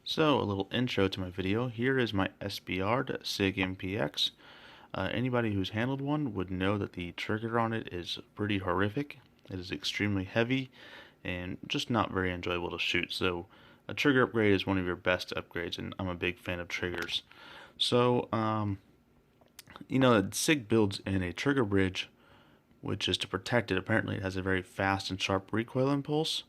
So, a little intro to my video. Here is my SBR to Sig MPX. Anybody who's handled one would know that the trigger on it is pretty horrific. It is extremely heavy and just not very enjoyable to shoot. So, a trigger upgrade is one of your best upgrades, and I'm a big fan of triggers. So, Sig builds in a trigger bridge, which is to protect it. Apparently, it has a very fast and sharp recoil impulse.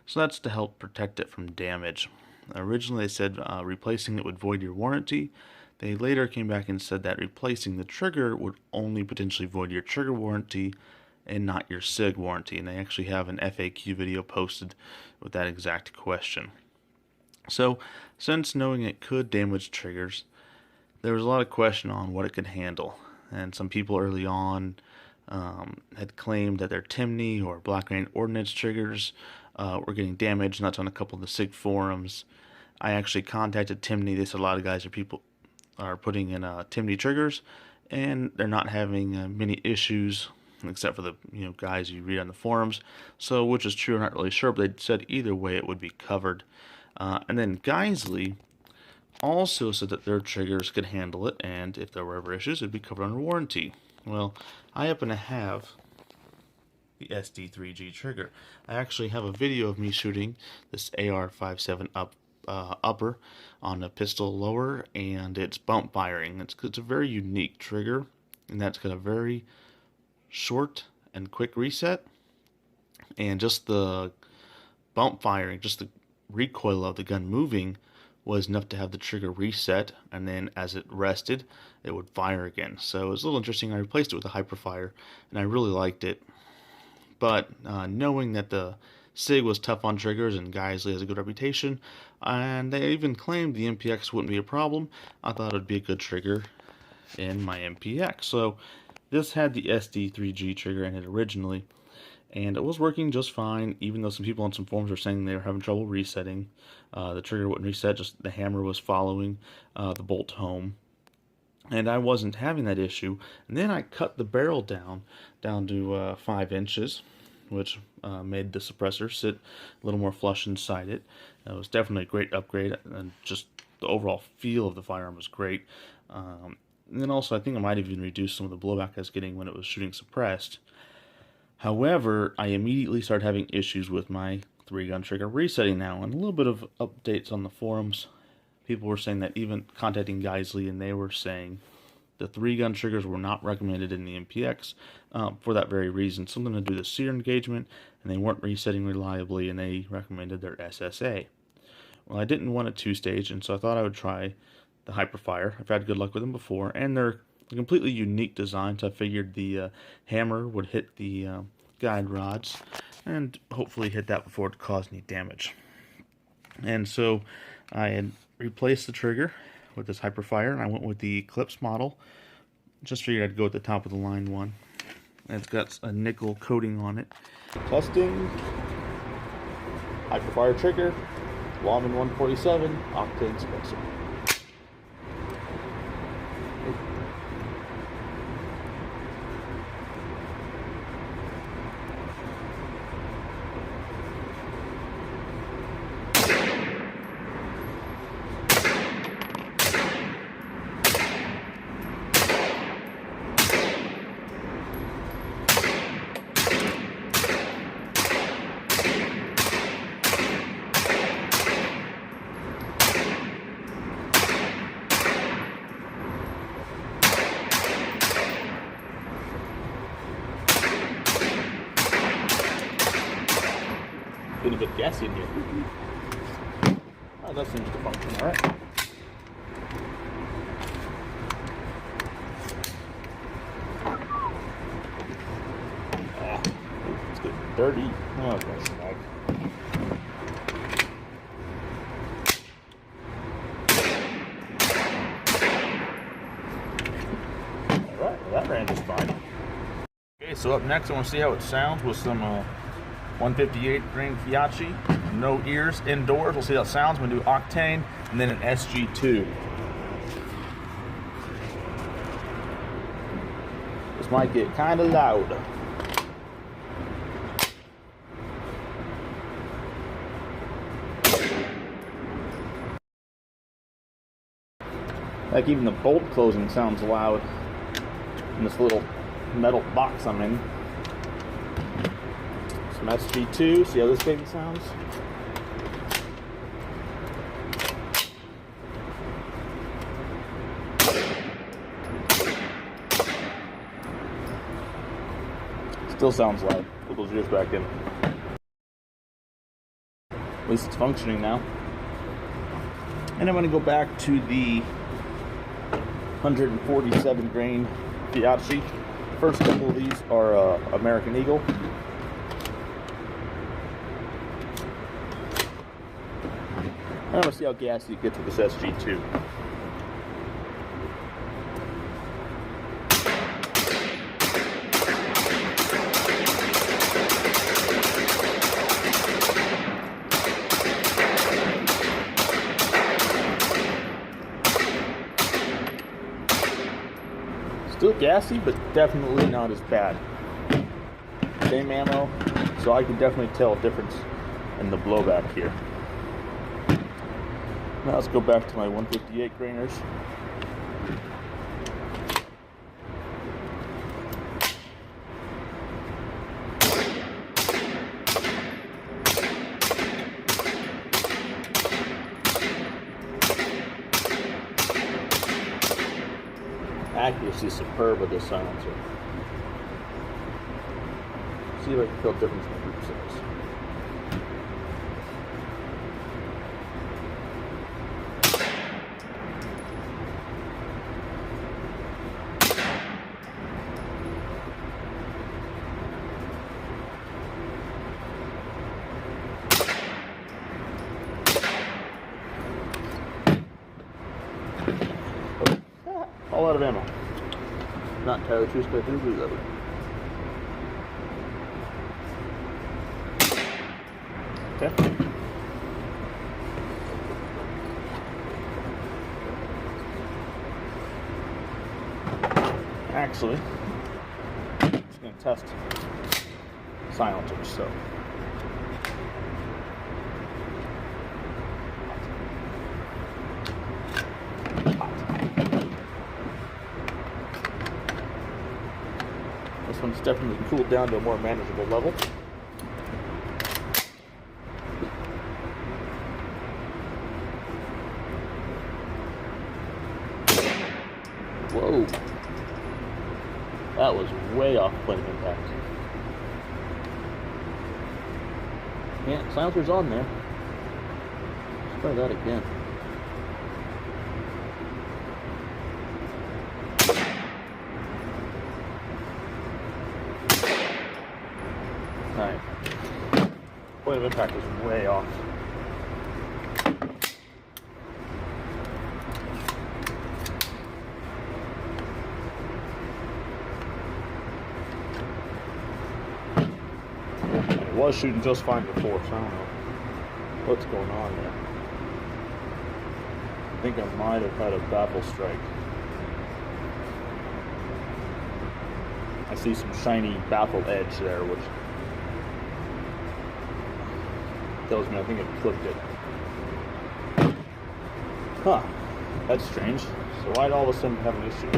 So that's to help protect it from damage. Originally they said replacing it would void your warranty. They later came back and said that replacing the trigger would only potentially void your trigger warranty and not your SIG warranty. And they actually have an FAQ video posted with that exact question. So, since knowing it could damage triggers, there was a lot of question on what it could handle. And some people early on had claimed that their Timney or Black Rain Ordnance triggers were getting damaged, and that's on a couple of the SIG forums. I actually contacted Timney. They said a lot of guys are putting in Timney triggers, and they're not having many issues, except for the guys you read on the forums. So, which is true, I'm not really sure, but they said either way it would be covered. And then Geissele also said that their triggers could handle it, and if there were ever issues, it'd be covered under warranty. Well, I happen to have the SD-3G trigger. I actually have a video of me shooting this AR-57 upper on a pistol lower, and it's bump firing. It's a very unique trigger, and that's got a very short and quick reset, and just the bump firing, just the recoil of the gun moving was enough to have the trigger reset, and then as it rested, it would fire again. So it was a little interesting. I replaced it with a Hiperfire, and I really liked it. But knowing that the SIG was tough on triggers and Geissele has a good reputation, and they even claimed the MPX wouldn't be a problem, I thought it would be a good trigger in my MPX. So this had the SD-3G trigger in it originally, and it was working just fine, even though some people on some forums were saying they were having trouble resetting. The trigger wouldn't reset, just the hammer was following the bolt home. And I wasn't having that issue. And then I cut the barrel down to 5 inches, which made the suppressor sit a little more flush inside it. It was definitely a great upgrade, and just the overall feel of the firearm was great. And then also, I think I might have even reduced some of the blowback I was getting when it was shooting suppressed. However, I immediately started having issues with my 3-gun trigger resetting now, and a little bit of updates on the forums. People were saying that, even contacting Geissele, and they were saying the 3-gun triggers were not recommended in the MPX for that very reason. Something to do with the sear engagement, and they weren't resetting reliably, and they recommended their SSA. Well, I didn't want a 2-stage, and so I thought I would try the Hiperfire. I've had good luck with them before, and they're a completely unique design, so I figured the hammer would hit the guide rods and hopefully hit that before it caused any damage. And so I had replaced the trigger with this Hiperfire, and I went with the Eclipse model. Just figured I'd go with the top of the line one. And it's got a nickel coating on it. Testing. Hiperfire trigger. Lawman 147 octane suppressor. Getting a bit gassy in here. Oh, that seems to function alright. It's getting dirty. Oh, that's snag. Alright, well, that ran just fine. Okay, so up next I want to see how it sounds with some 158 grain Fiachi, no ears, indoors. We'll see how it sounds. I'm going to do octane and then an SG2. This might get kind of loud. Like even the bolt closing sounds loud in this little metal box I'm in. Some SG2, see how this baby sounds? Still sounds loud. Put those ears back in. At least it's functioning now. And I'm going to go back to the 147 grain Fiat. First couple of these are American Eagle. I'm going to see how gassy it gets with this SG2. Still gassy, but definitely not as bad. Same ammo, so I can definitely tell a difference in the blowback here. Now let's go back to my 158 grainers. Accuracy is superb with this silencer. See if I can tell the difference in the group size. All out of ammo. Not entirely true, but I do believe that way. Okay. Actually, I'm just going to test silencers, so. This one's definitely cooled down to a more manageable level. Whoa. That was way off point of impact. Yeah, silencer's on there. Let's try that again. Alright. Point of impact is way off. It was shooting just fine before, so I don't know what's going on there. I think I might have had a baffle strike. I see some shiny baffle edge there, which tells me I think it clipped it. Huh, that's strange. So why'd all of a sudden have an issue?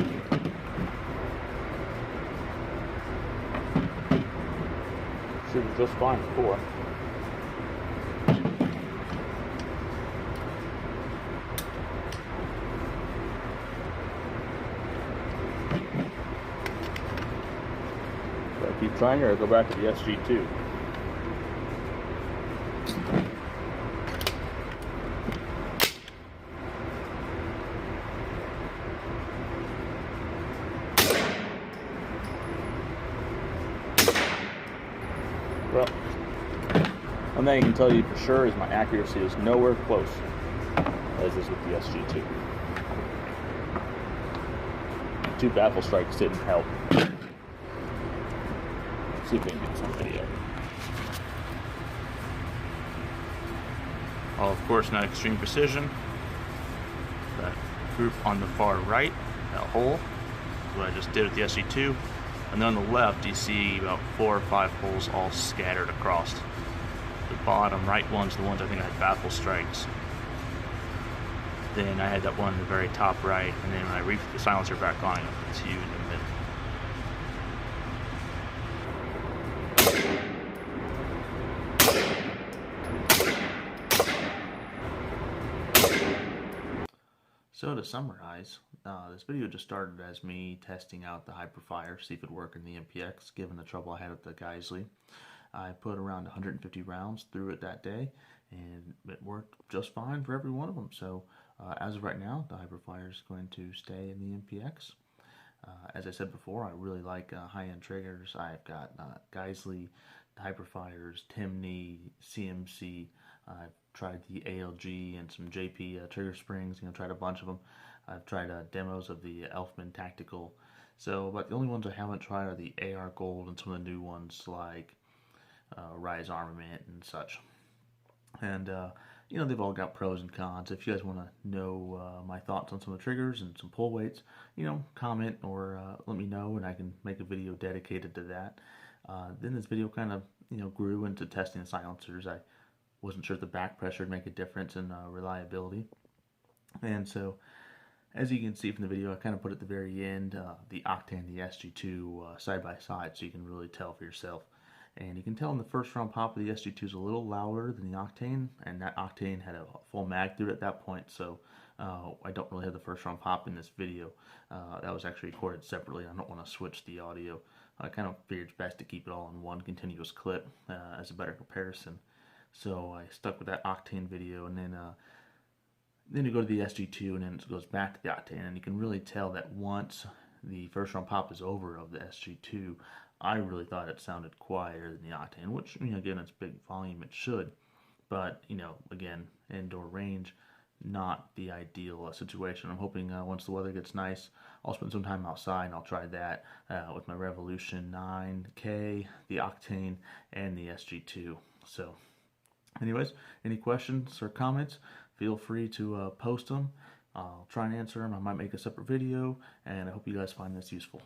Shooting just fine before. Do I keep trying or go back to the SG2? Well, one thing I can tell you for sure is my accuracy is nowhere close as is with the SG2. 2 baffle strikes didn't help. Let's see if we can get some video. Well, of course, not extreme precision. That group on the far right, that hole, is what I just did with the SG2. And then on the left, you see about 4 or 5 holes all scattered across. The bottom right ones, the ones I think I had baffle strikes. then I had that one in the very top right, and then when I reefed the silencer back on, it's 2 in the middle. So to summarize, this video just started as me testing out the Hiperfire, see if it would work in the MPX, given the trouble I had with the Geissele. I put around 150 rounds through it that day, and it worked just fine for every one of them. So as of right now, the Hiperfire is going to stay in the MPX. As I said before, I really like high-end triggers. I've got Geissele, Hiperfires, Timney, CMC. I've tried the ALG and some JP trigger springs. Tried a bunch of them. I've tried demos of the Elfman Tactical. So, but the only ones I haven't tried are the AR Gold and some of the new ones like Rise Armament and such. And they've all got pros and cons. If you guys want to know my thoughts on some of the triggers and some pull weights, comment or let me know, and I can make a video dedicated to that. Then this video kind of grew into testing the silencers. I wasn't sure if the back pressure would make a difference in reliability, and so as you can see from the video, I kind of put at the very end the Octane and the SG2 side by side, so you can really tell for yourself. And you can tell in the first round pop of the SG2 is a little louder than the Octane, and that Octane had a full mag through it at that point, so I don't really have the first round pop in this video. That was actually recorded separately. I don't want to switch the audio. I kind of figured it's best to keep it all in one continuous clip as a better comparison. So I stuck with that Octane video, and then you go to the SG2, and then it goes back to the Octane, and you can really tell that once the first round pop is over of the SG2, I really thought it sounded quieter than the Octane, which, again, it's big volume, it should. But, again, indoor range, not the ideal situation. I'm hoping once the weather gets nice, I'll spend some time outside, and I'll try that with my Revolution 9K, the Octane, and the SG2. So, anyways, any questions or comments, feel free to post them. I'll try and answer them. I might make a separate video, and I hope you guys find this useful.